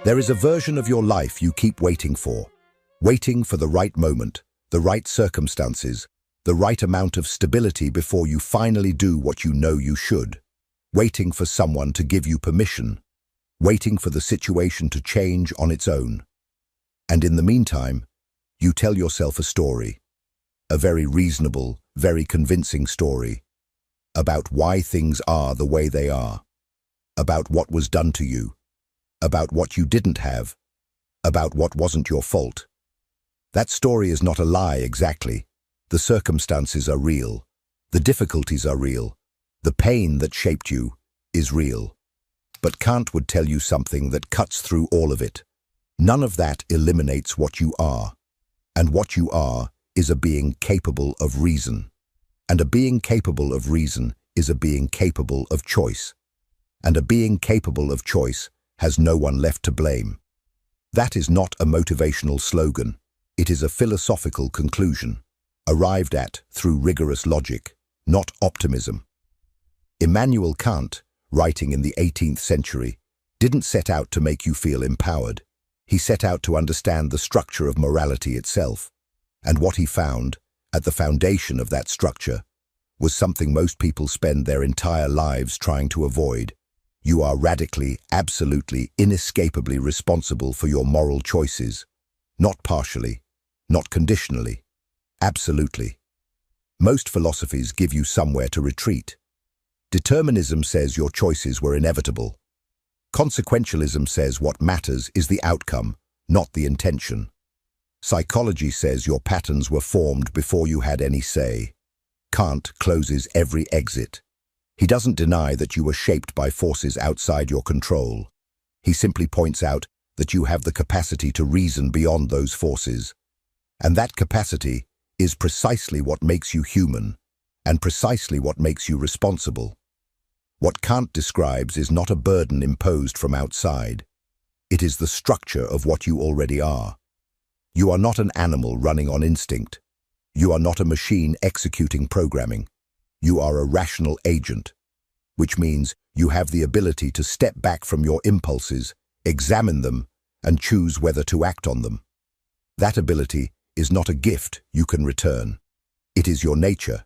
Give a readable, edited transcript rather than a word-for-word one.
There is a version of your life you keep waiting for the right moment, the right circumstances, the right amount of stability before you finally do what you know you should, waiting for someone to give you permission, waiting for the situation to change on its own. And in the meantime, you tell yourself a story, a very reasonable, very convincing story, about why things are the way they are, about what was done to you, about what you didn't have, about what wasn't your fault. That story is not a lie exactly. The circumstances are real. The difficulties are real. The pain that shaped you is real. But Kant would tell you something that cuts through all of it. None of that eliminates what you are. And what you are is a being capable of reason. And a being capable of reason is a being capable of choice. And a being capable of choice has no one left to blame. That is not a motivational slogan. It is a philosophical conclusion, arrived at through rigorous logic, not optimism. Immanuel Kant, writing in the 18th century, didn't set out to make you feel empowered. He set out to understand the structure of morality itself, and what he found, at the foundation of that structure, was something most people spend their entire lives trying to avoid. You are radically, absolutely, inescapably responsible for your moral choices, not partially, not conditionally, absolutely. Most philosophies give you somewhere to retreat. Determinism says your choices were inevitable. Consequentialism says what matters is the outcome, not the intention. Psychology says your patterns were formed before you had any say. Kant closes every exit. He doesn't deny that you were shaped by forces outside your control. He simply points out that you have the capacity to reason beyond those forces. And that capacity is precisely what makes you human, and precisely what makes you responsible. What Kant describes is not a burden imposed from outside. It is the structure of what you already are. You are not an animal running on instinct. You are not a machine executing programming. You are a rational agent, which means you have the ability to step back from your impulses, examine them, and choose whether to act on them. That ability is not a gift you can return. It is your nature.